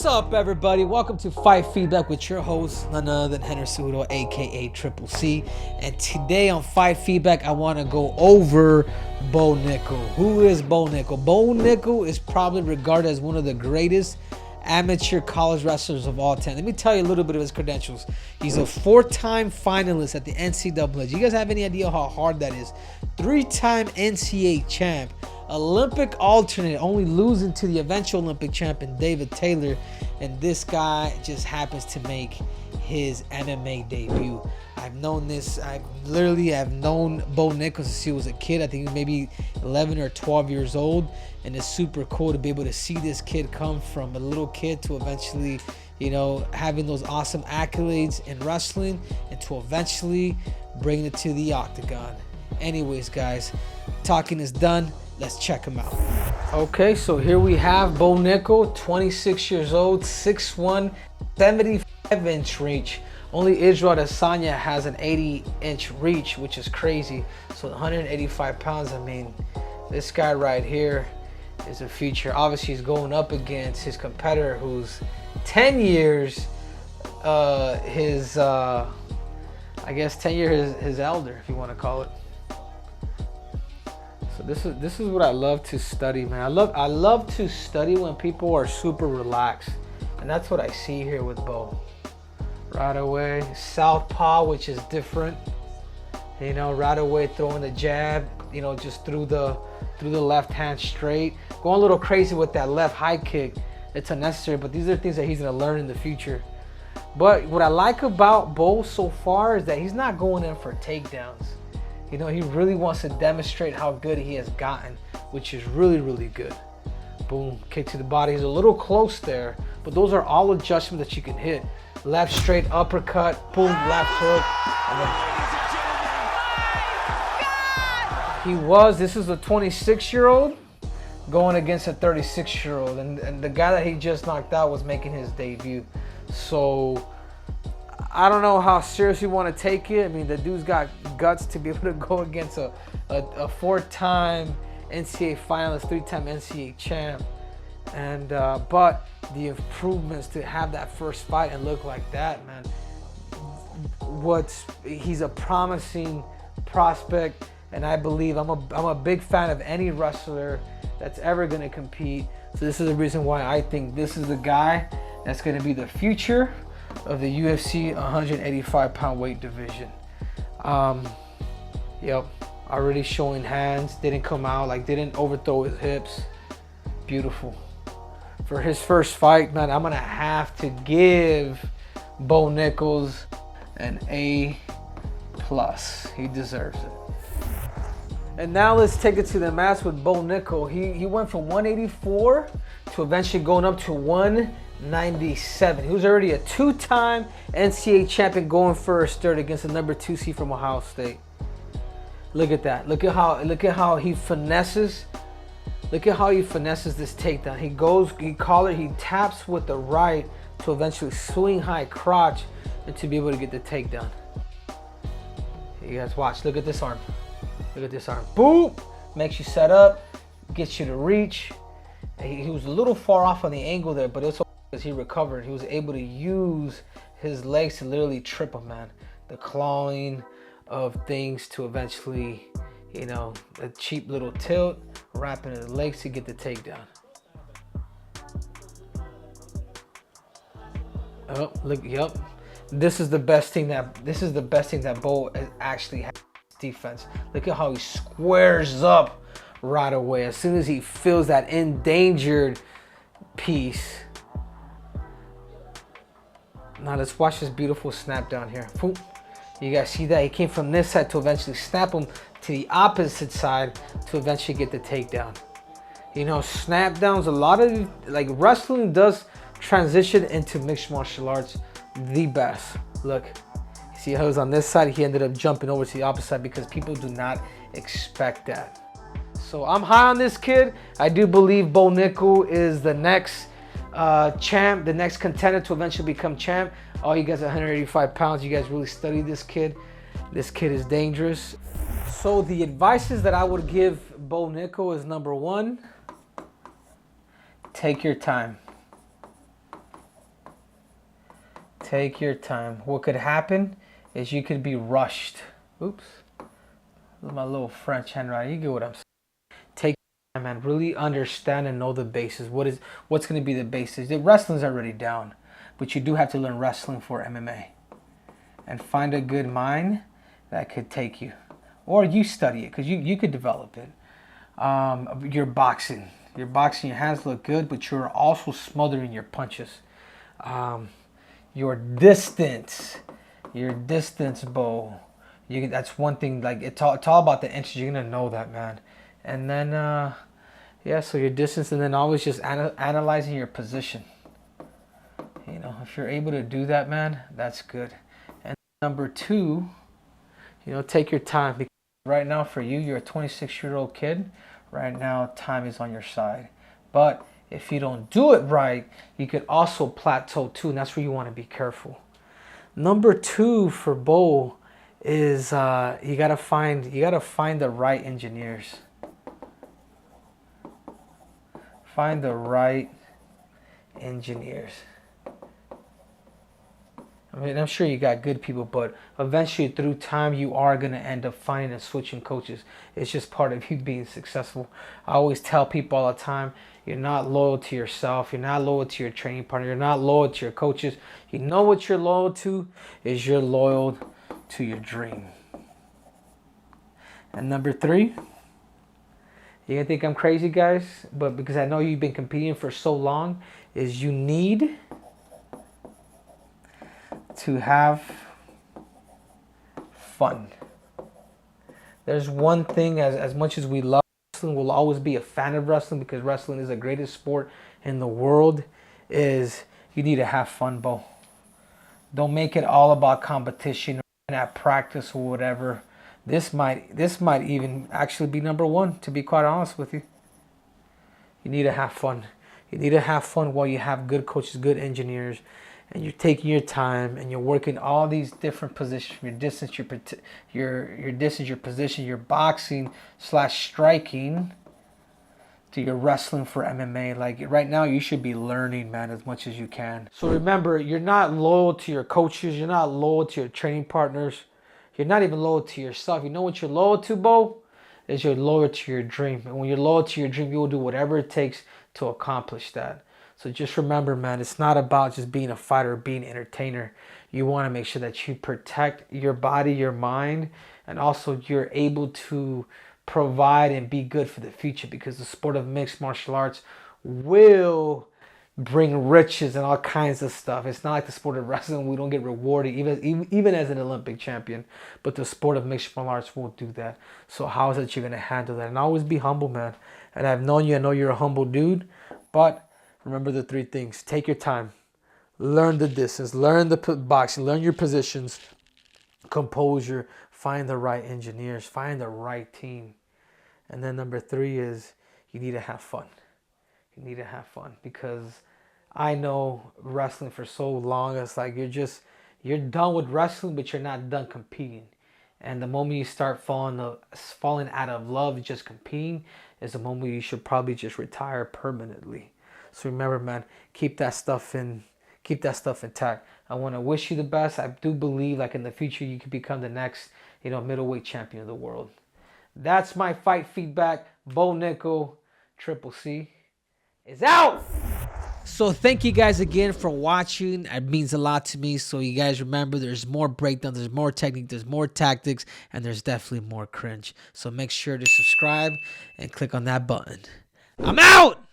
What's up, everybody? Welcome to Fight Feedback with your host, none other than Cejudo, aka Triple C. And today on Fight Feedback, I want to go over Bo Nickal. Who is Bo Nickal? Bo Nickal is probably regarded as one of the greatest amateur college wrestlers of all time. Let me tell you a little bit of his credentials. He's a 4-time finalist at the NCAA. Do you guys have any idea how hard that is? 3-time NCAA champ. Olympic alternate, only losing to the eventual Olympic champion David Taylor, and this guy just happens to make his MMA debut. I've known Bo Nickal since he was a kid. I think he was maybe 11 or 12 years old, and it's super cool to be able to see this kid come from a little kid to eventually, having those awesome accolades in wrestling and to eventually bring it to the octagon. Anyways, guys, talking is done. Let's check him out. Okay, so here we have Bo Nickal, 26 years old, 6'1", 75-inch reach. Only Israel Adesanya has an 80-inch reach, which is crazy. So 185 pounds, I mean, this guy right here is a feature. Obviously, he's going up against his competitor who's 10 years I guess 10 years his elder, if you want to call it. So this is what I love to study, man. I love to study when people are super relaxed, and that's what I see here with Bo. Right away, southpaw, which is different. Right away throwing the jab, just through the left hand straight. Going a little crazy with that left high kick. It's unnecessary, but these are things that he's gonna learn in the future. But what I like about Bo so far is that he's not going in for takedowns. He really wants to demonstrate how good he has gotten, which is really, really good. Boom, kick to the body. He's a little close there, but those are all adjustments that you can hit. Left straight uppercut, boom, left hook. This is a 26-year-old going against a 36-year-old, and the guy that he just knocked out was making his debut. So I don't know how serious you want to take it. I mean, the dude's got guts to be able to go against a 4-time NCAA finalist, 3-time NCAA champ. And but the improvements to have that first fight and look like that, man. He's a promising prospect, and I believe I'm a big fan of any wrestler that's ever going to compete. So this is the reason why I think this is the guy that's going to be the future of the UFC 185-pound weight division. Already showing hands, didn't come out, didn't overthrow his hips. Beautiful. For his first fight, man, I'm gonna have to give Bo Nickal an A+. He deserves it. And now let's take it to the mats with Bo Nickal. He went from 184 to eventually going up to 197. He was already a 2-time NCAA champion going for a third against the number 2 seed from Ohio State. Look at that. Look at how he finesses. Look at how he finesses this takedown. He taps with the right to eventually swing high crotch and to be able to get the takedown. You guys watch. Look at this arm. Look at this arm. Boom! Makes you set up, gets you to reach. He was a little far off on the angle there, but it's because he recovered. He was able to use his legs to literally trip him, man. The clawing of things to eventually, a cheap little tilt, wrapping the legs to get the takedown. Oh, look, yep. This is the best thing that Bo has actually had. Defense. Look at how he squares up right away as soon as he feels that endangered piece. Now let's watch this beautiful snap down here. You guys see that? He came from this side to eventually snap him to the opposite side to eventually get the takedown. Snap downs, a lot of wrestling does transition into mixed martial arts the best. Look. See how he was on this side, he ended up jumping over to the opposite side because people do not expect that. So I'm high on this kid. I do believe Bo Nickal is the next champ, the next contender to eventually become champ. All you guys are 185 pounds. You guys really study this kid. This kid is dangerous. So the advices that I would give Bo Nickal is, number 1, take your time. Take your time. What could happen is you could be rushed. Oops. This is my little French handwriting. You get what I'm saying. Take your time, man. Really understand and know the basis. What's going to be the basis? The wrestling's already down, but you do have to learn wrestling for MMA. And find a good mind that could take you. Or you study it, because you could develop it. Your boxing. Your hands look good, but you're also smothering your punches. Your distance, Bo. That's one thing. Like it's all about the inches. You're gonna know that, man. And then, yeah. So your distance, and then always just analyzing your position. You know, if you're able to do that, man, that's good. And number 2, you know, take your time. Because right now, for you, you're a 26-year-old kid. Right now, time is on your side. But if you don't do it right, you could also plateau too, and that's where you want to be careful. Number 2 for Bo is you gotta find the right engineers. Find the right engineers. I mean, I'm sure you got good people, but eventually through time, you are going to end up finding and switching coaches. It's just part of you being successful. I always tell people all the time, you're not loyal to yourself. You're not loyal to your training partner. You're not loyal to your coaches. You know what you're loyal to is you're loyal to your dream. And number 3, you're going to think I'm crazy, guys, but because I know you've been competing for so long, is you need to have fun. There's one thing, as much as we love wrestling, we'll always be a fan of wrestling because wrestling is the greatest sport in the world, is you need to have fun, Bo. Don't make it all about competition or at practice or whatever. This might even actually be number 1, to be quite honest with you. You need to have fun. You need to have fun while you have good coaches, good engineers, and you're taking your time and you're working all these different positions, your distance, your position, your boxing / striking, to your wrestling for MMA. Like right now, you should be learning, man, as much as you can. So remember, you're not loyal to your coaches. You're not loyal to your training partners. You're not even loyal to yourself. You know what you're loyal to, Bo? Is you're loyal to your dream. And when you're loyal to your dream, you will do whatever it takes to accomplish that. So just remember, man, it's not about just being a fighter or being an entertainer. You want to make sure that you protect your body, your mind, and also you're able to provide and be good for the future, because the sport of mixed martial arts will bring riches and all kinds of stuff. It's not like the sport of wrestling. We don't get rewarded even as an Olympic champion, but the sport of mixed martial arts won't do that. So how is it you're going to handle that? And always be humble, man. And I've known you. I know you're a humble dude, but remember the 3 things. Take your time. Learn the distance. Learn the boxing. Learn your positions. Composure. Find the right engineers. Find the right team. And then number 3 is you need to have fun. You need to have fun, because I know wrestling for so long, it's like you're done with wrestling, but you're not done competing. And the moment you start falling out of love, just competing, is the moment you should probably just retire permanently. So remember, man, keep that stuff intact. I want to wish you the best. I do believe, like, in the future, you could become the next, middleweight champion of the world. That's my fight feedback. Bo Nickal, Triple C, is out. So thank you guys again for watching. It means a lot to me. So you guys remember, there's more breakdown, there's more technique, there's more tactics, and there's definitely more cringe. So make sure to subscribe and click on that button. I'm out.